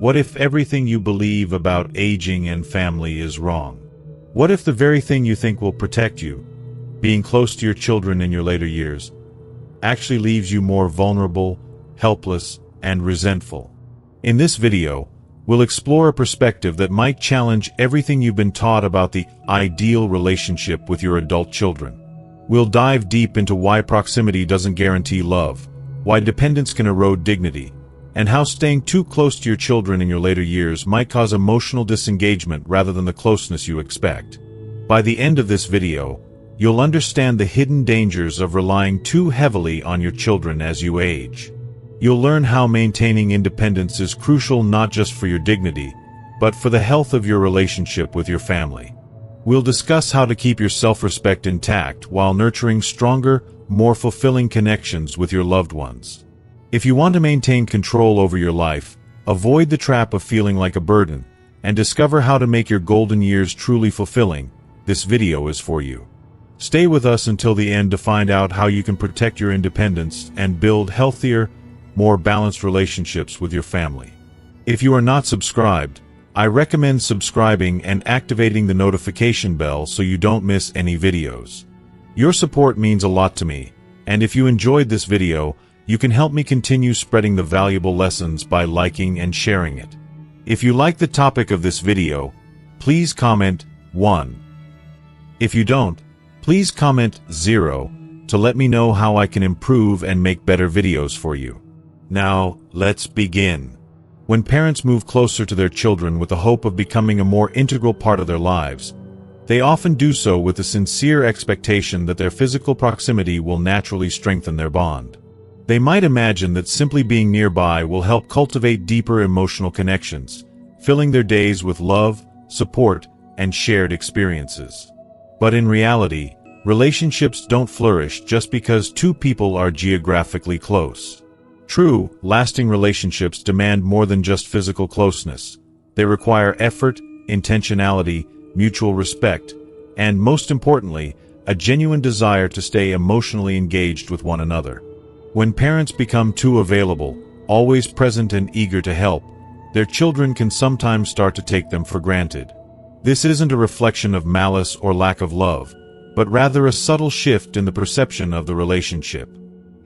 What if everything you believe about aging and family is wrong? What if the very thing you think will protect you, being close to your children in your later years, actually leaves you more vulnerable, helpless, and resentful? In this video, we'll explore a perspective that might challenge everything you've been taught about the ideal relationship with your adult children. We'll dive deep into why proximity doesn't guarantee love, why dependence can erode dignity, and how staying too close to your children in your later years might cause emotional disengagement rather than the closeness you expect. By the end of this video, you'll understand the hidden dangers of relying too heavily on your children as you age. You'll learn how maintaining independence is crucial not just for your dignity, but for the health of your relationship with your family. We'll discuss how to keep your self-respect intact while nurturing stronger, more fulfilling connections with your loved ones. If you want to maintain control over your life, avoid the trap of feeling like a burden, and discover how to make your golden years truly fulfilling, this video is for you. Stay with us until the end to find out how you can protect your independence and build healthier, more balanced relationships with your family. If you are not subscribed, I recommend subscribing and activating the notification bell so you don't miss any videos. Your support means a lot to me, and if you enjoyed this video, you can help me continue spreading the valuable lessons by liking and sharing it. If you like the topic of this video, please comment 1. If you don't, please comment 0 to let me know how I can improve and make better videos for you. Now, let's begin. When parents move closer to their children with the hope of becoming a more integral part of their lives, they often do so with the sincere expectation that their physical proximity will naturally strengthen their bond. They might imagine that simply being nearby will help cultivate deeper emotional connections, filling their days with love, support, and shared experiences. But in reality, relationships don't flourish just because two people are geographically close. True, lasting relationships demand more than just physical closeness. They require effort, intentionality, mutual respect, and most importantly, a genuine desire to stay emotionally engaged with one another. When parents become too available, always present and eager to help, their children can sometimes start to take them for granted. This isn't a reflection of malice or lack of love, but rather a subtle shift in the perception of the relationship.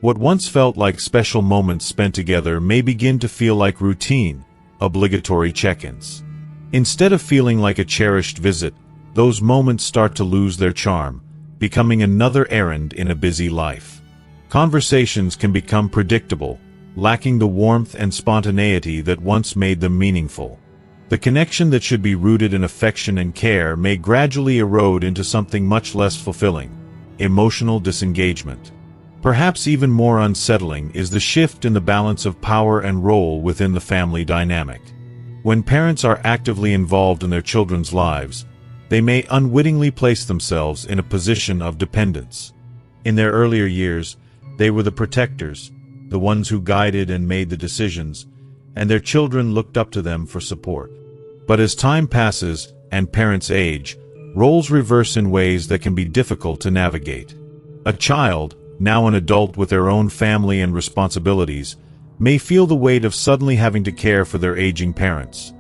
What once felt like special moments spent together may begin to feel like routine, obligatory check-ins. Instead of feeling like a cherished visit, those moments start to lose their charm, becoming another errand in a busy life. Conversations can become predictable, lacking the warmth and spontaneity that once made them meaningful. The connection that should be rooted in affection and care may gradually erode into something much less fulfilling: emotional disengagement. Perhaps even more unsettling is the shift in the balance of power and role within the family dynamic. When parents are actively involved in their children's lives, they may unwittingly place themselves in a position of dependence. In their earlier years, they were the protectors, the ones who guided and made the decisions, and their children looked up to them for support. But as time passes and parents age, roles reverse in ways that can be difficult to navigate. A child, now an adult with their own family and responsibilities, may feel the weight of suddenly having to care for their aging parents,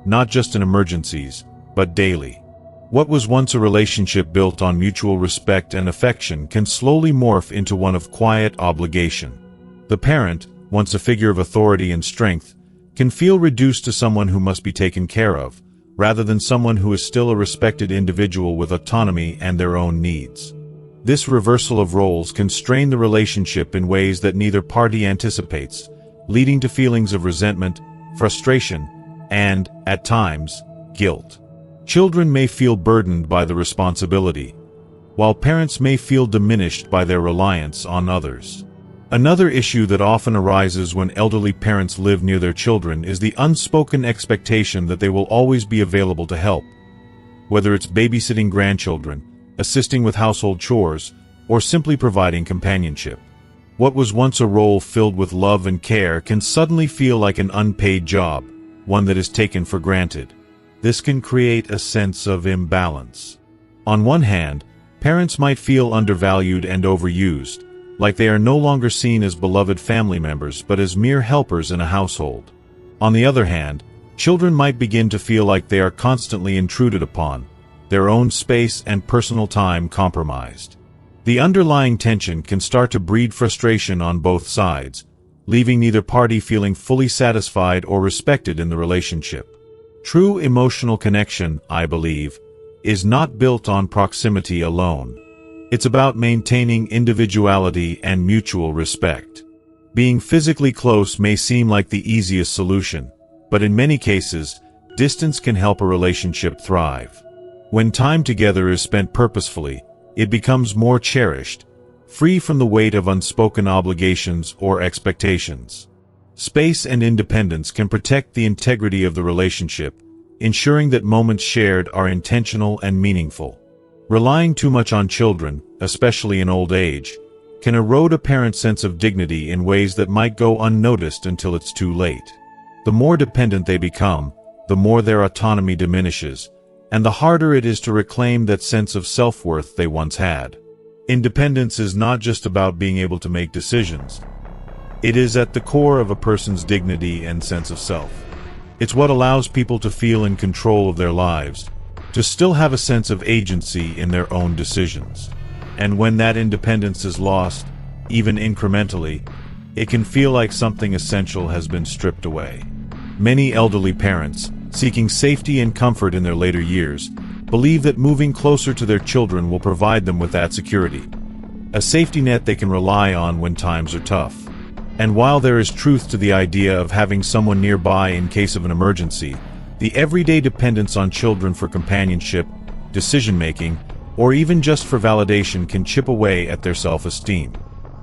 not just in emergencies, but daily. What was once a relationship built on mutual respect and affection can slowly morph into one of quiet obligation. The parent, once a figure of authority and strength, can feel reduced to someone who must be taken care of, rather than someone who is still a respected individual with autonomy and their own needs. This reversal of roles can strain the relationship in ways that neither party anticipates, leading to feelings of resentment, frustration, and, at times, guilt. Children may feel burdened by the responsibility, while parents may feel diminished by their reliance on others. Another issue that often arises when elderly parents live near their children is the unspoken expectation that they will always be available to help, whether it's babysitting grandchildren, assisting with household chores, or simply providing companionship. What was once a role filled with love and care can suddenly feel like an unpaid job, one that is taken for granted. This can create a sense of imbalance. On one hand, parents might feel undervalued and overused, like they are no longer seen as beloved family members but as mere helpers in a household. On the other hand, Children might begin to feel like they are constantly intruded upon, their own space and personal time compromised. The underlying tension can start to breed frustration on both sides, leaving neither party feeling fully satisfied or respected in the relationship. True emotional connection, I believe, is not built on proximity alone. It's about maintaining individuality and mutual respect. Being physically close may seem like the easiest solution, but in many cases, distance can help a relationship thrive. When time together is spent purposefully, it becomes more cherished, free from the weight of unspoken obligations or expectations. Space and independence can protect the integrity of the relationship, ensuring that moments shared are intentional and meaningful. Relying too much on children, especially in old age, can erode a parent's sense of dignity in ways that might go unnoticed until it's too late. The more dependent they become, the more their autonomy diminishes, and the harder it is to reclaim that sense of self-worth they once had. Independence is not just about being able to make decisions. It is at the core of a person's dignity and sense of self. It's what allows people to feel in control of their lives, to still have a sense of agency in their own decisions. And when that independence is lost, even incrementally, it can feel like something essential has been stripped away. Many elderly parents, seeking safety and comfort in their later years, believe that moving closer to their children will provide them with that security, a safety net they can rely on when times are tough. And while there is truth to the idea of having someone nearby in case of an emergency, the everyday dependence on children for companionship, decision-making, or even just for validation can chip away at their self-esteem.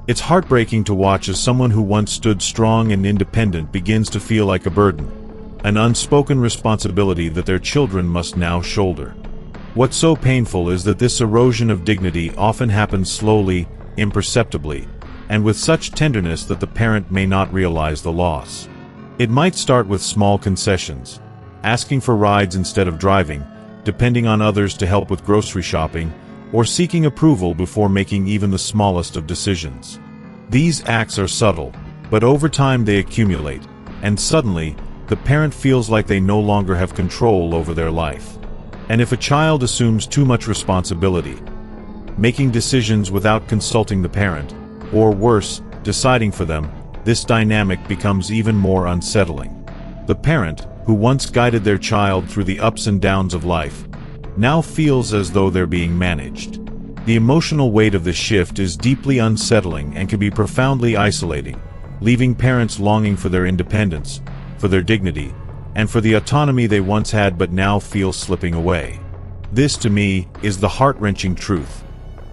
It's heartbreaking to watch as someone who once stood strong and independent begins to feel like a burden, an unspoken responsibility that their children must now shoulder. What's so painful is that this erosion of dignity often happens slowly, imperceptibly, and with such tenderness that the parent may not realize the loss. It might start with small concessions, asking for rides instead of driving, depending on others to help with grocery shopping, or seeking approval before making even the smallest of decisions. These acts are subtle, but over time they accumulate, and suddenly, the parent feels like they no longer have control over their life. And if a child assumes too much responsibility, making decisions without consulting the parent, or worse, deciding for them, this dynamic becomes even more unsettling. The parent, who once guided their child through the ups and downs of life, now feels as though they're being managed. The emotional weight of this shift is deeply unsettling and can be profoundly isolating, leaving parents longing for their independence, for their dignity, and for the autonomy they once had but now feel slipping away. This, to me, is the heart-wrenching truth,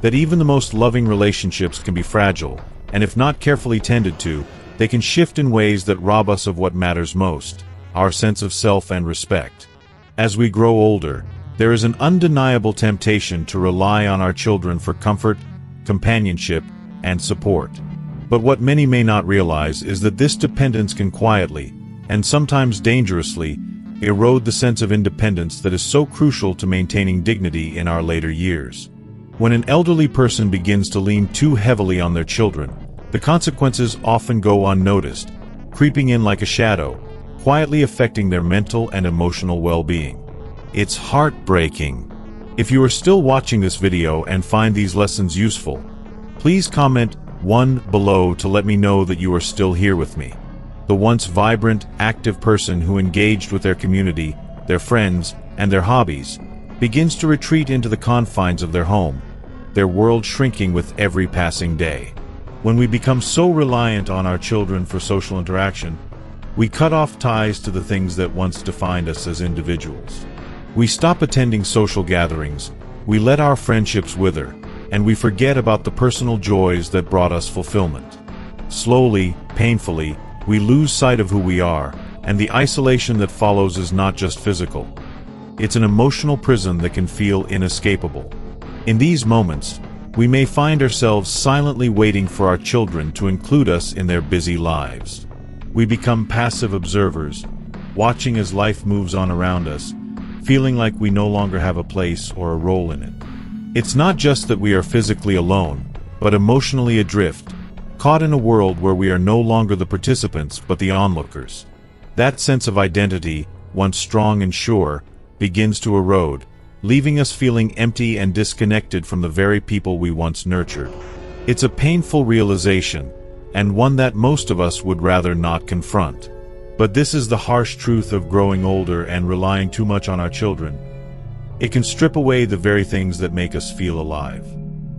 that even the most loving relationships can be fragile, and if not carefully tended to, they can shift in ways that rob us of what matters most, our sense of self and respect. As we grow older, there is an undeniable temptation to rely on our children for comfort, companionship, and support. But what many may not realize is that this dependence can quietly, and sometimes dangerously, erode the sense of independence that is so crucial to maintaining dignity in our later years. When an elderly person begins to lean too heavily on their children, the consequences often go unnoticed, creeping in like a shadow, quietly affecting their mental and emotional well-being. It's heartbreaking. If you are still watching this video and find these lessons useful, please comment 1 below to let me know that you are still here with me. The once vibrant, active person who engaged with their community, their friends, and their hobbies, begins to retreat into the confines of their home, their world shrinking with every passing day. When we become so reliant on our children for social interaction, we cut off ties to the things that once defined us as individuals. We stop attending social gatherings, we let our friendships wither, and we forget about the personal joys that brought us fulfillment. Slowly, painfully, we lose sight of who we are, and the isolation that follows is not just physical. It's an emotional prison that can feel inescapable. In these moments, we may find ourselves silently waiting for our children to include us in their busy lives. We become passive observers, watching as life moves on around us, feeling like we no longer have a place or a role in it. It's not just that we are physically alone, but emotionally adrift, caught in a world where we are no longer the participants but the onlookers. That sense of identity, once strong and sure, begins to erode, leaving us feeling empty and disconnected from the very people we once nurtured. It's a painful realization, and one that most of us would rather not confront. But this is the harsh truth of growing older and relying too much on our children. It can strip away the very things that make us feel alive.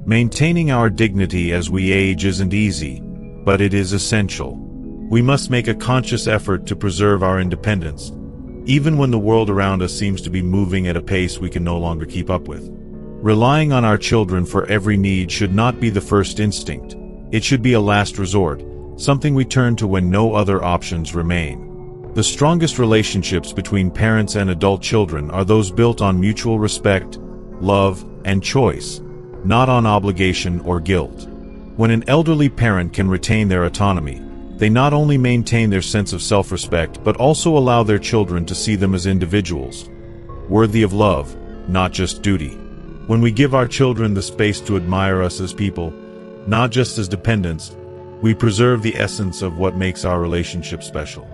Maintaining our dignity as we age isn't easy, but it is essential. We must make a conscious effort to preserve our independence, even when the world around us seems to be moving at a pace we can no longer keep up with. Relying on our children for every need should not be the first instinct. It should be a last resort, something we turn to when no other options remain. The strongest relationships between parents and adult children are those built on mutual respect, love, and choice, not on obligation or guilt. When an elderly parent can retain their autonomy, they not only maintain their sense of self-respect but also allow their children to see them as individuals, worthy of love, not just duty. When we give our children the space to admire us as people, not just as dependents, we preserve the essence of what makes our relationship special.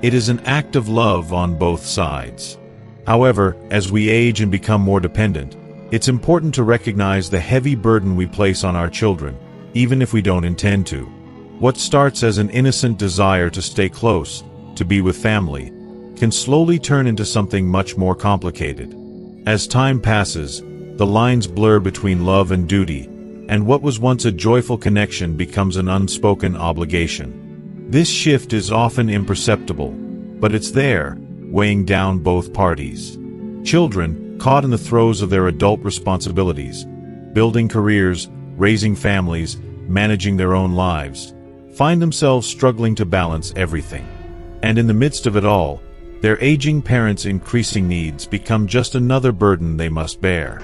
It is an act of love on both sides. However, as we age and become more dependent, it's important to recognize the heavy burden we place on our children, even if we don't intend to. What starts as an innocent desire to stay close, to be with family, can slowly turn into something much more complicated. As time passes, the lines blur between love and duty, and what was once a joyful connection becomes an unspoken obligation. This shift is often imperceptible, but it's there, weighing down both parties. Children, caught in the throes of their adult responsibilities, building careers, raising families, managing their own lives, find themselves struggling to balance everything. And in the midst of it all, their aging parents' increasing needs become just another burden they must bear.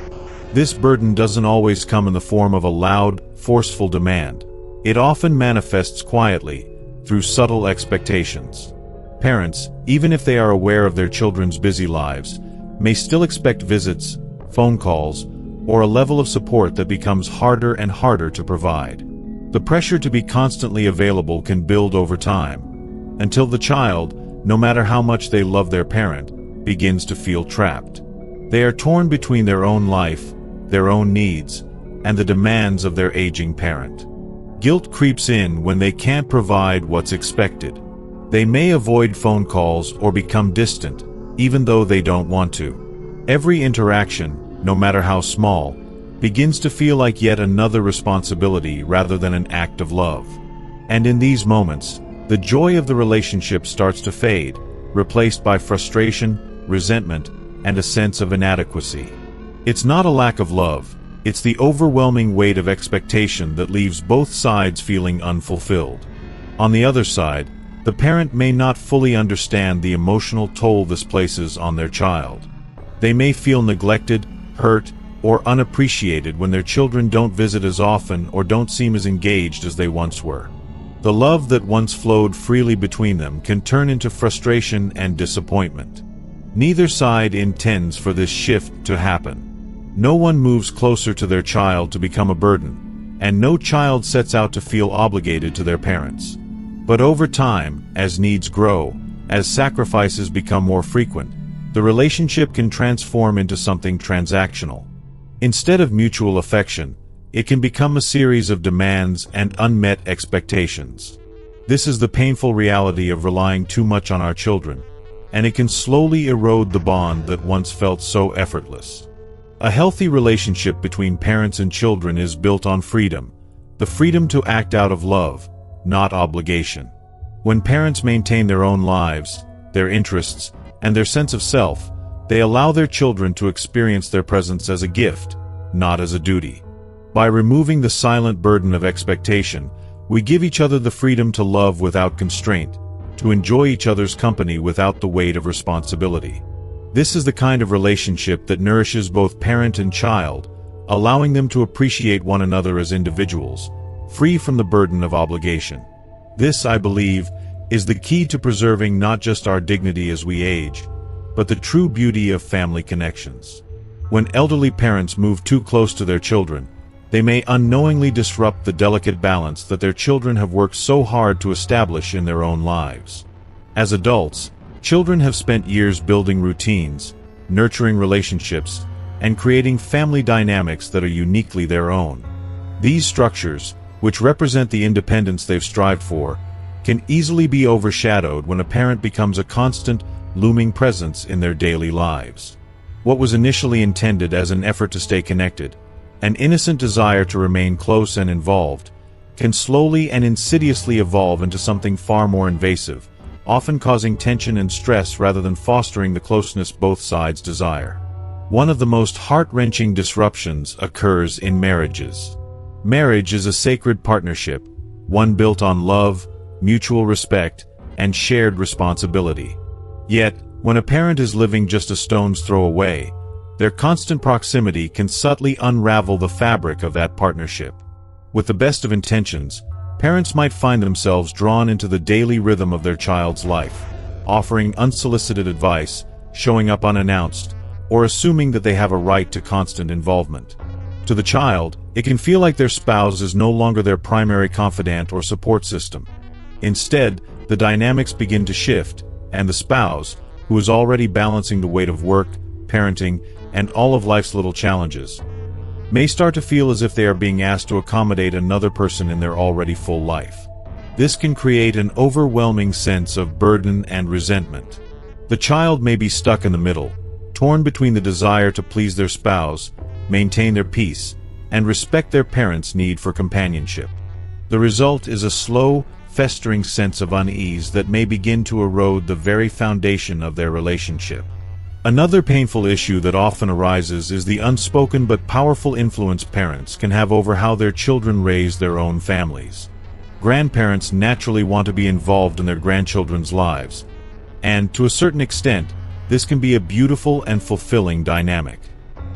This burden doesn't always come in the form of a loud, forceful demand. It often manifests quietly, through subtle expectations. Parents, even if they are aware of their children's busy lives, may still expect visits, phone calls, or a level of support that becomes harder and harder to provide. The pressure to be constantly available can build over time, until the child, no matter how much they love their parent, begins to feel trapped. They are torn between their own life, their own needs, and the demands of their aging parent. Guilt creeps in when they can't provide what's expected. They may avoid phone calls or become distant, even though they don't want to. Every interaction, no matter how small, begins to feel like yet another responsibility rather than an act of love. And in these moments, the joy of the relationship starts to fade, replaced by frustration, resentment, and a sense of inadequacy. It's not a lack of love. It's the overwhelming weight of expectation that leaves both sides feeling unfulfilled. On the other side, the parent may not fully understand the emotional toll this places on their child. They may feel neglected, hurt, or unappreciated when their children don't visit as often or don't seem as engaged as they once were. The love that once flowed freely between them can turn into frustration and disappointment. Neither side intends for this shift to happen. No one moves closer to their child to become a burden, and no child sets out to feel obligated to their parents. But over time, as needs grow, as sacrifices become more frequent, the relationship can transform into something transactional. Instead of mutual affection, it can become a series of demands and unmet expectations. This is the painful reality of relying too much on our children, and it can slowly erode the bond that once felt so effortless. A healthy relationship between parents and children is built on freedom, the freedom to act out of love, not obligation. When parents maintain their own lives, their interests, and their sense of self, they allow their children to experience their presence as a gift, not as a duty. By removing the silent burden of expectation, we give each other the freedom to love without constraint, to enjoy each other's company without the weight of responsibility. This is the kind of relationship that nourishes both parent and child, allowing them to appreciate one another as individuals, free from the burden of obligation. This, I believe, is the key to preserving not just our dignity as we age, but the true beauty of family connections. When elderly parents move too close to their children, they may unknowingly disrupt the delicate balance that their children have worked so hard to establish in their own lives. As adults, Children have spent years building routines, nurturing relationships, and creating family dynamics that are uniquely their own. These structures, which represent the independence they've strived for, can easily be overshadowed when a parent becomes a constant, looming presence in their daily lives. What was initially intended as an effort to stay connected, an innocent desire to remain close and involved, can slowly and insidiously evolve into something far more invasive, often causing tension and stress rather than fostering the closeness both sides desire. One of the most heart-wrenching disruptions occurs in marriages. Marriage is a sacred partnership, one built on love, mutual respect, and shared responsibility. Yet, when a parent is living just a stone's throw away, their constant proximity can subtly unravel the fabric of that partnership. With the best of intentions, parents might find themselves drawn into the daily rhythm of their child's life, offering unsolicited advice, showing up unannounced, or assuming that they have a right to constant involvement. To the child, it can feel like their spouse is no longer their primary confidant or support system. Instead, the dynamics begin to shift, and the spouse, who is already balancing the weight of work, parenting, and all of life's little challenges, may start to feel as if they are being asked to accommodate another person in their already full life. This can create an overwhelming sense of burden and resentment. The child may be stuck in the middle, torn between the desire to please their spouse, maintain their peace, and respect their parents' need for companionship. The result is a slow, festering sense of unease that may begin to erode the very foundation of their relationship. Another painful issue that often arises is the unspoken but powerful influence parents can have over how their children raise their own families. Grandparents naturally want to be involved in their grandchildren's lives, and to a certain extent, this can be a beautiful and fulfilling dynamic.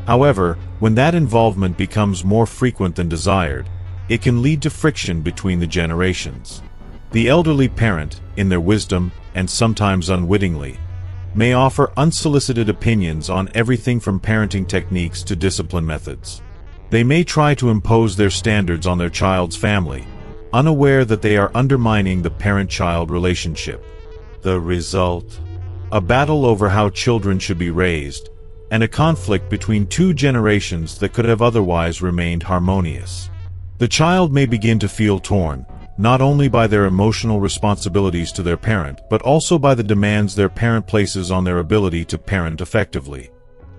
However, when that involvement becomes more frequent than desired, it can lead to friction between the generations. The elderly parent, in their wisdom, and sometimes unwittingly, may offer unsolicited opinions on everything from parenting techniques to discipline methods. They may try to impose their standards on their child's family, unaware that they are undermining the parent-child relationship. The result? A battle over how children should be raised, and a conflict between two generations that could have otherwise remained harmonious. The child may begin to feel torn, not only by their emotional responsibilities to their parent, but also by the demands their parent places on their ability to parent effectively.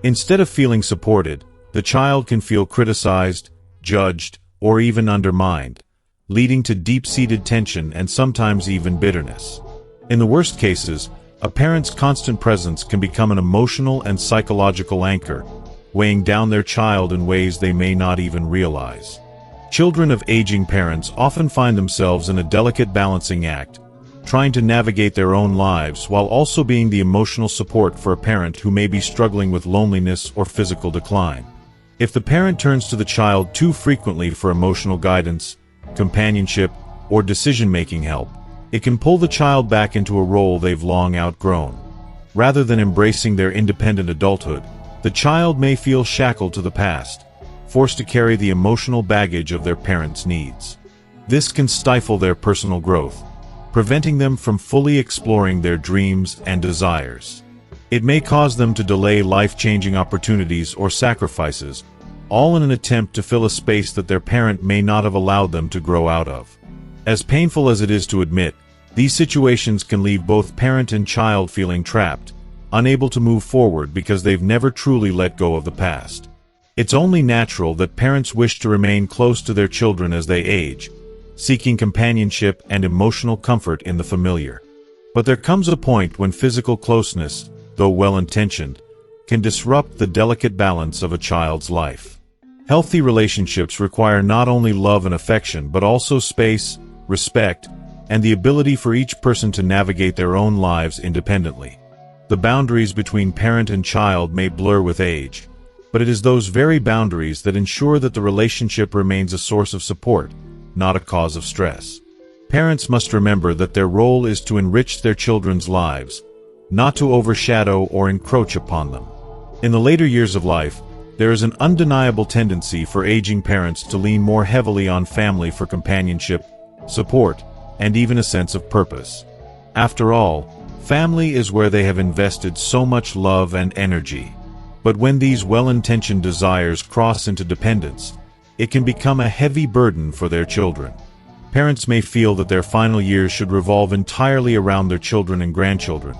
Instead of feeling supported, the child can feel criticized, judged, or even undermined, leading to deep-seated tension and sometimes even bitterness. In the worst cases, a parent's constant presence can become an emotional and psychological anchor, weighing down their child in ways they may not even realize. Children of aging parents often find themselves in a delicate balancing act, trying to navigate their own lives while also being the emotional support for a parent who may be struggling with loneliness or physical decline. If the parent turns to the child too frequently for emotional guidance, companionship, or decision-making help, it can pull the child back into a role they've long outgrown. Rather than embracing their independent adulthood, the child may feel shackled to the past, forced to carry the emotional baggage of their parents' needs. This can stifle their personal growth, preventing them from fully exploring their dreams and desires. It may cause them to delay life-changing opportunities or sacrifices, all in an attempt to fill a space that their parent may not have allowed them to grow out of. As painful as it is to admit, these situations can leave both parent and child feeling trapped, unable to move forward because they've never truly let go of the past. It's only natural that parents wish to remain close to their children as they age, seeking companionship and emotional comfort in the familiar. But there comes a point when physical closeness, though well-intentioned, can disrupt the delicate balance of a child's life. Healthy relationships require not only love and affection but also space, respect, and the ability for each person to navigate their own lives independently. The boundaries between parent and child may blur with age, but it is those very boundaries that ensure that the relationship remains a source of support, not a cause of stress. Parents must remember that their role is to enrich their children's lives, not to overshadow or encroach upon them. In the later years of life, there is an undeniable tendency for aging parents to lean more heavily on family for companionship, support, and even a sense of purpose. After all, Family is where they have invested so much love and energy. But when these well-intentioned desires cross into dependence, it can become a heavy burden for their children. Parents may feel that their final years should revolve entirely around their children and grandchildren,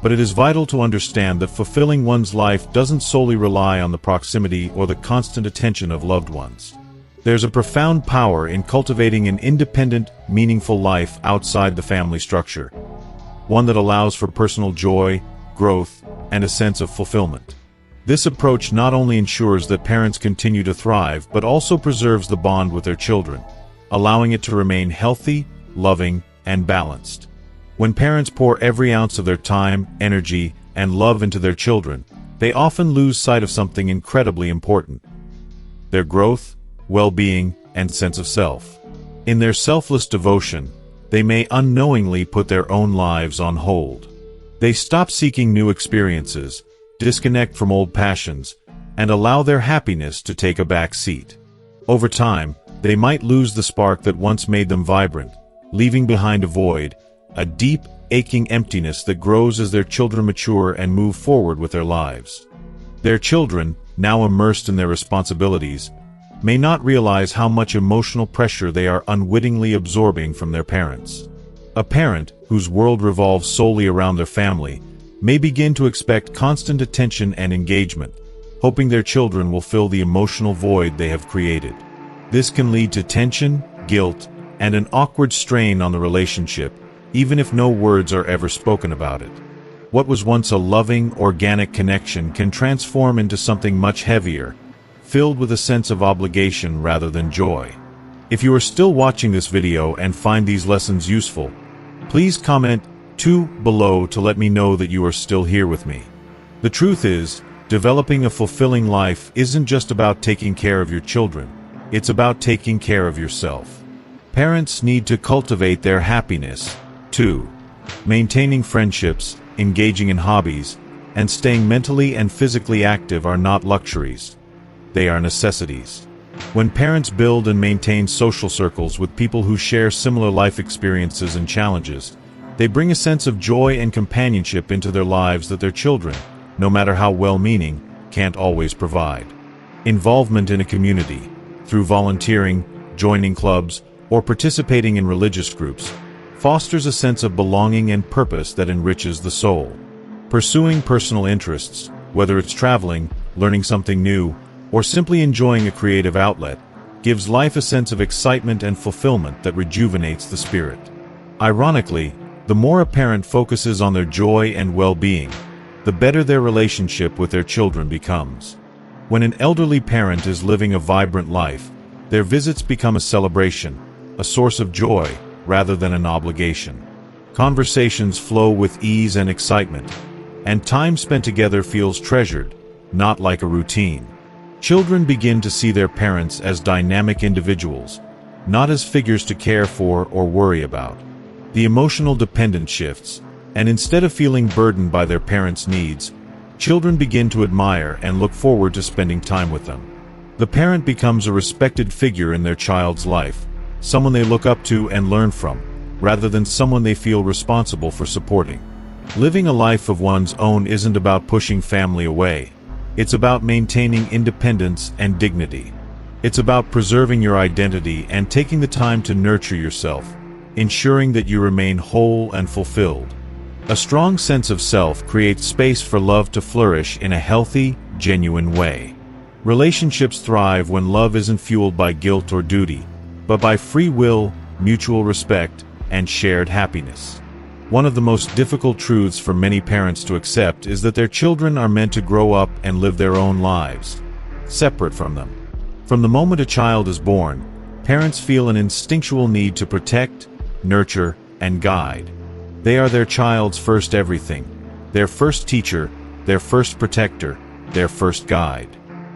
but it is vital to understand that fulfilling one's life doesn't solely rely on the proximity or the constant attention of loved ones. There's a profound power in cultivating an independent, meaningful life outside the family structure, one that allows for personal joy, growth, and a sense of fulfillment. This approach not only ensures that parents continue to thrive, but also preserves the bond with their children, allowing it to remain healthy, loving, and balanced. When parents pour every ounce of their time, energy, and love into their children, they often lose sight of something incredibly important: their growth, well-being, and sense of self. In their selfless devotion, they may unknowingly put their own lives on hold. They stop seeking new experiences, disconnect from old passions, and allow their happiness to take a back seat. Over time, they might lose the spark that once made them vibrant, leaving behind a void, a deep, aching emptiness that grows as their children mature and move forward with their lives. Their children, now immersed in their responsibilities, may not realize how much emotional pressure they are unwittingly absorbing from their parents. A parent, whose world revolves solely around their family, may begin to expect constant attention and engagement, hoping their children will fill the emotional void they have created. This can lead to tension, guilt, and an awkward strain on the relationship, even if no words are ever spoken about it. What was once a loving, organic connection can transform into something much heavier, filled with a sense of obligation rather than joy. If you are still watching this video and find these lessons useful, please comment 2 below to let me know that you are still here with me. The truth is, developing a fulfilling life isn't just about taking care of your children, it's about taking care of yourself. Parents need to cultivate their happiness, too. Maintaining friendships, engaging in hobbies, and staying mentally and physically active are not luxuries. They are necessities. When parents build and maintain social circles with people who share similar life experiences and challenges, they bring a sense of joy and companionship into their lives that their children, no matter how well-meaning, can't always provide. Involvement in a community, through volunteering, joining clubs, or participating in religious groups, fosters a sense of belonging and purpose that enriches the soul. Pursuing personal interests, whether it's traveling, learning something new, or simply enjoying a creative outlet, gives life a sense of excitement and fulfillment that rejuvenates the spirit. Ironically, the more a parent focuses on their joy and well-being, the better their relationship with their children becomes. When an elderly parent is living a vibrant life, their visits become a celebration, a source of joy, rather than an obligation. Conversations flow with ease and excitement, and time spent together feels treasured, not like a routine. Children begin to see their parents as dynamic individuals, not as figures to care for or worry about. The emotional dependence shifts, and instead of feeling burdened by their parents' needs, children begin to admire and look forward to spending time with them. The parent becomes a respected figure in their child's life, someone they look up to and learn from, rather than someone they feel responsible for supporting. Living a life of one's own isn't about pushing family away. It's about maintaining independence and dignity. It's about preserving your identity and taking the time to nurture yourself, ensuring that you remain whole and fulfilled. A strong sense of self creates space for love to flourish in a healthy, genuine way. Relationships thrive when love isn't fueled by guilt or duty, but by free will, mutual respect, and shared happiness. One of the most difficult truths for many parents to accept is that their children are meant to grow up and live their own lives, separate from them. From the moment a child is born, parents feel an instinctual need to protect, nurture, and guide. They are their child's first everything, their first teacher, their first protector, their first guide.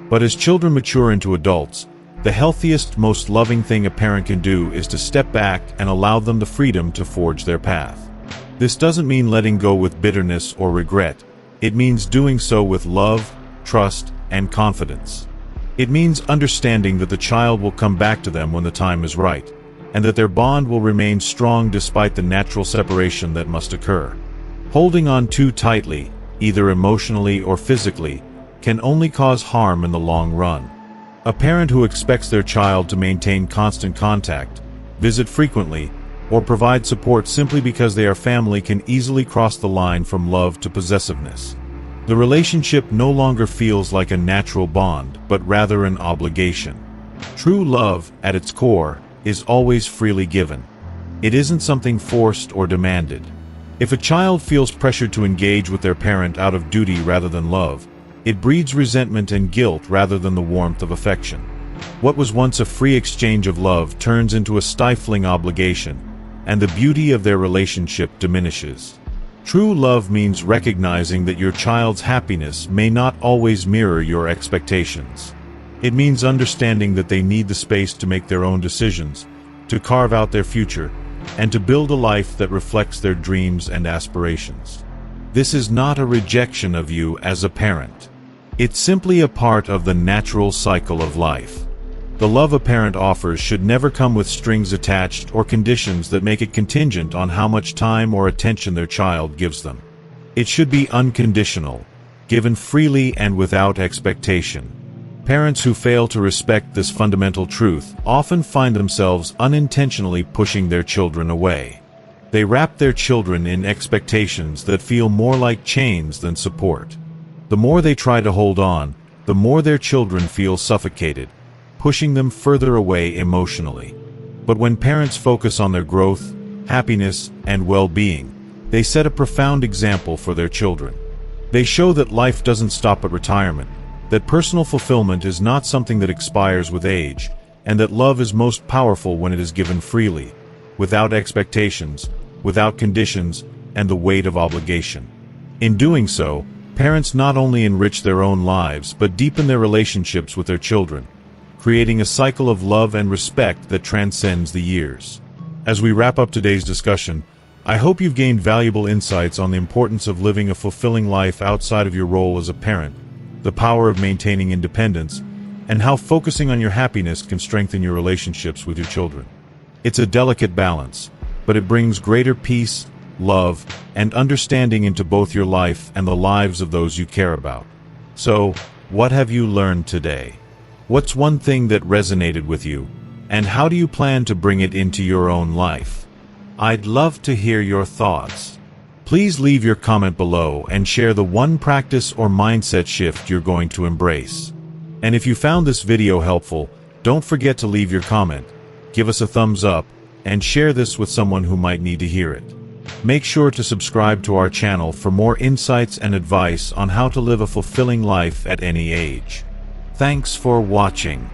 But as children mature into adults, the healthiest, most loving thing a parent can do is to step back and allow them the freedom to forge their path. This doesn't mean letting go with bitterness or regret. It means doing so with love, trust, and confidence. It means understanding that the child will come back to them when the time is right, and that their bond will remain strong despite the natural separation that must occur. Holding on too tightly, either emotionally or physically, can only cause harm in the long run. A parent who expects their child to maintain constant contact, visit frequently, or provide support simply because they are family can easily cross the line from love to possessiveness. The relationship no longer feels like a natural bond, but rather an obligation. True love, at its core, is always freely given. It isn't something forced or demanded. If a child feels pressured to engage with their parent out of duty rather than love, it breeds resentment and guilt rather than the warmth of affection. What was once a free exchange of love turns into a stifling obligation, and the beauty of their relationship diminishes. True love means recognizing that your child's happiness may not always mirror your expectations. It means understanding that they need the space to make their own decisions, to carve out their future, and to build a life that reflects their dreams and aspirations. This is not a rejection of you as a parent. It's simply a part of the natural cycle of life. The love a parent offers should never come with strings attached or conditions that make it contingent on how much time or attention their child gives them. It should be unconditional, given freely and without expectation. Parents who fail to respect this fundamental truth often find themselves unintentionally pushing their children away. They wrap their children in expectations that feel more like chains than support. The more they try to hold on, the more their children feel suffocated, pushing them further away emotionally. But when parents focus on their growth, happiness, and well-being, they set a profound example for their children. They show that life doesn't stop at retirement, that personal fulfillment is not something that expires with age, and that love is most powerful when it is given freely, without expectations, without conditions, and the weight of obligation. In doing so, parents not only enrich their own lives but deepen their relationships with their children, creating a cycle of love and respect that transcends the years. As we wrap up today's discussion, I hope you've gained valuable insights on the importance of living a fulfilling life outside of your role as a parent, the power of maintaining independence, and how focusing on your happiness can strengthen your relationships with your children. It's a delicate balance, but it brings greater peace, love, and understanding into both your life and the lives of those you care about. So, what have you learned today? What's one thing that resonated with you, and how do you plan to bring it into your own life? I'd love to hear your thoughts. Please leave your comment below and share the one practice or mindset shift you're going to embrace. And if you found this video helpful, don't forget to leave your comment, give us a thumbs up, and share this with someone who might need to hear it. Make sure to subscribe to our channel for more insights and advice on how to live a fulfilling life at any age. Thanks for watching.